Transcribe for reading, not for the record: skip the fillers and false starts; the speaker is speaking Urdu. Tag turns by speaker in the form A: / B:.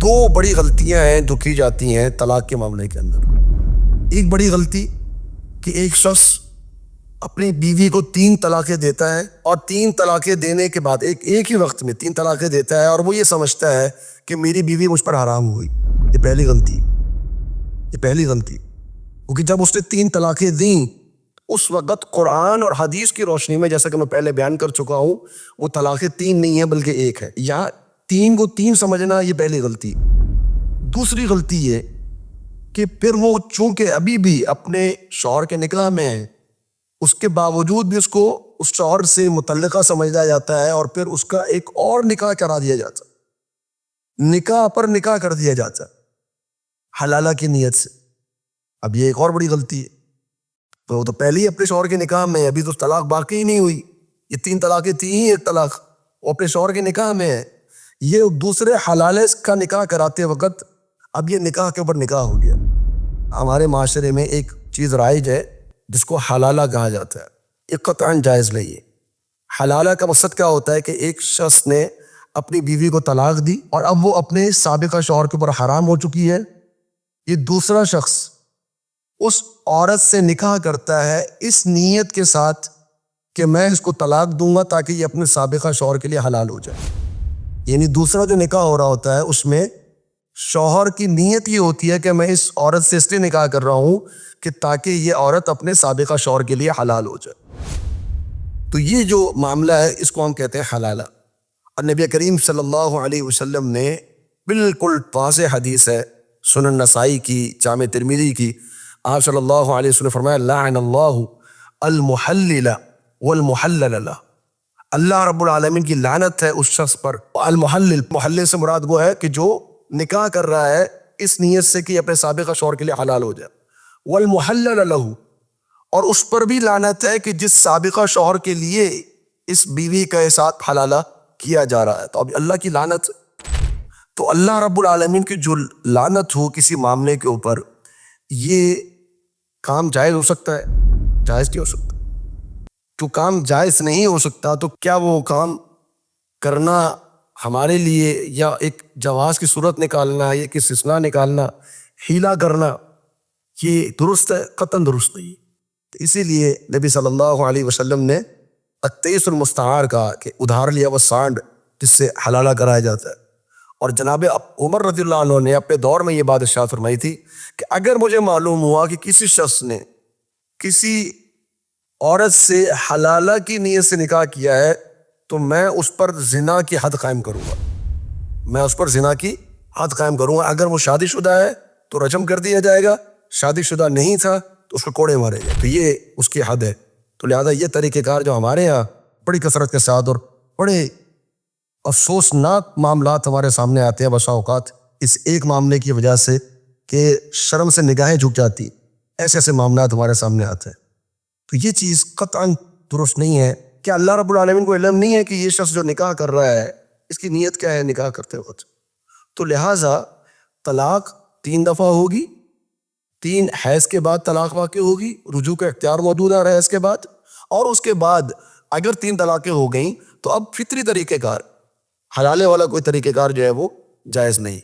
A: دو بڑی غلطیاں ہیں جو کی جاتی ہیں طلاق کے معاملے کے اندر۔ ایک بڑی غلطی کہ ایک شخص اپنی بیوی کو 3 طلاقیں دیتا ہے اور 3 طلاقیں دینے کے بعد ایک ہی وقت میں 3 طلاقیں دیتا ہے اور وہ یہ سمجھتا ہے کہ میری بیوی مجھ پر حرام ہوئی۔ یہ پہلی غلطی کیونکہ جب اس نے 3 طلاقیں دیں اس وقت قرآن اور حدیث کی روشنی میں، جیسا کہ میں پہلے بیان کر چکا ہوں، وہ طلاقیں 3 نہیں ہیں بلکہ 1 ہے۔ یا 3 کو 3 سمجھنا، یہ پہلی غلطی۔ دوسری غلطی یہ کہ پھر وہ چونکہ ابھی بھی اپنے شوہر کے نکاح میں ہے، اس کے باوجود بھی اس کو اس شوہر سے متعلقہ سمجھا جاتا ہے اور پھر اس کا ایک اور نکاح کرا دیا جاتا ہے، نکاح پر نکاح کر دیا جاتا ہے حلالہ کی نیت سے۔ اب یہ ایک اور بڑی غلطی ہے۔ تو وہ تو پہلے ہی اپنے شوہر کے نکاح میں ہے، ابھی تو طلاق باقی ہی نہیں ہوئی، یہ 3 طلاقیں تھیں ہی، 1 طلاق، وہ اپنے شوہر کے نکاح میں ہے، یہ دوسرے حلالے کا نکاح کراتے وقت اب یہ نکاح کے اوپر نکاح ہو گیا۔ ہمارے معاشرے میں ایک چیز رائج ہے جس کو حلالہ کہا جاتا ہے، یہ قطعاً جائز نہیں ہے۔ حلالہ کا مقصد کیا ہوتا ہے کہ ایک شخص نے اپنی بیوی کو طلاق دی اور اب وہ اپنے سابقہ شوہر کے اوپر حرام ہو چکی ہے، یہ دوسرا شخص اس عورت سے نکاح کرتا ہے اس نیت کے ساتھ کہ میں اس کو طلاق دوں گا تاکہ یہ اپنے سابقہ شوہر کے لیے حلال ہو جائے۔ یعنی دوسرا جو نکاح ہو رہا ہوتا ہے اس میں شوہر کی نیت یہ ہوتی ہے کہ میں اس عورت سے اس لیے نکاح کر رہا ہوں کہ تاکہ یہ عورت اپنے سابقہ شوہر کے لیے حلال ہو جائے۔ تو یہ جو معاملہ ہے اس کو ہم کہتے ہیں حلالہ۔ اور نبی کریم صلی اللہ علیہ وسلم نے بالکل واضح حدیث ہے، سنن نسائی کی، جامع ترمذی کی، آپ صلی اللہ علیہ وسلم نے فرمایا لعن اللہ المحلل والمحلل لہ، اللہ رب العالمین کی لعنت ہے اس شخص پر۔ محلل سے مراد وہ ہے کہ جو نکاح کر رہا ہے اس نیت سے کہ اپنے سابقہ شوہر کے لیے حلال ہو جائے، والمحلل لہ، اور اس پر بھی لعنت ہے کہ جس سابقہ شوہر کے لیے اس بیوی کے ساتھ حلالہ کیا جا رہا ہے۔ تو اب اللہ کی لعنت، تو اللہ رب العالمین کی جو لعنت ہو کسی معاملے کے اوپر، یہ کام جائز ہو سکتا ہے؟ جائز نہیں ہو سکتا۔ تو کام جائز نہیں ہو سکتا تو کیا وہ کام کرنا ہمارے لیے یا ایک جواز کی صورت نکالنا، یا کس استثناء نکالنا، ہیلا کرنا، یہ درست ہے؟ قطعاً درست نہیں۔ تو اسی لیے نبی صلی اللہ علیہ وسلم نے التیس المستعار کہا کہ ادھار لیا وہ سانڈ جس سے حلالہ کرایا جاتا ہے۔ اور جناب عمر رضی اللہ عنہ نے اپنے دور میں یہ بات ارشاد فرمائی تھی کہ اگر مجھے معلوم ہوا کہ کسی شخص نے کسی عورت سے حلالہ کی نیت سے نکاح کیا ہے تو میں اس پر زنا کی حد قائم کروں گا، اگر وہ شادی شدہ ہے تو رجم کر دیا جائے گا، شادی شدہ نہیں تھا تو اس کو کوڑے مارے گا، تو یہ اس کی حد ہے۔ تو لہذا یہ طریقہ کار جو ہمارے ہاں بڑی کثرت کے ساتھ اور بڑے افسوسناک معاملات ہمارے سامنے آتے ہیں بسا اوقات اس ایک معاملے کی وجہ سے کہ شرم سے نگاہیں جھک جاتی، ایسے معاملات ہمارے سامنے آتے ہیں۔ تو یہ چیز قطعاً درست نہیں ہے۔ کیا اللہ رب العالمین کو علم نہیں ہے کہ یہ شخص جو نکاح کر رہا ہے اس کی نیت کیا ہے نکاح کرتے وقت؟ تو لہٰذا طلاق 3 دفعہ ہوگی، 3 حیض کے بعد طلاق واقع ہوگی، رجوع کا اختیار موجود ہے حیض کے بعد، اور اس کے بعد اگر 3 طلاقیں ہو گئیں تو اب فطری طریقہ کار، حلالے والا کوئی طریقہ کار جو ہے وہ جائز نہیں۔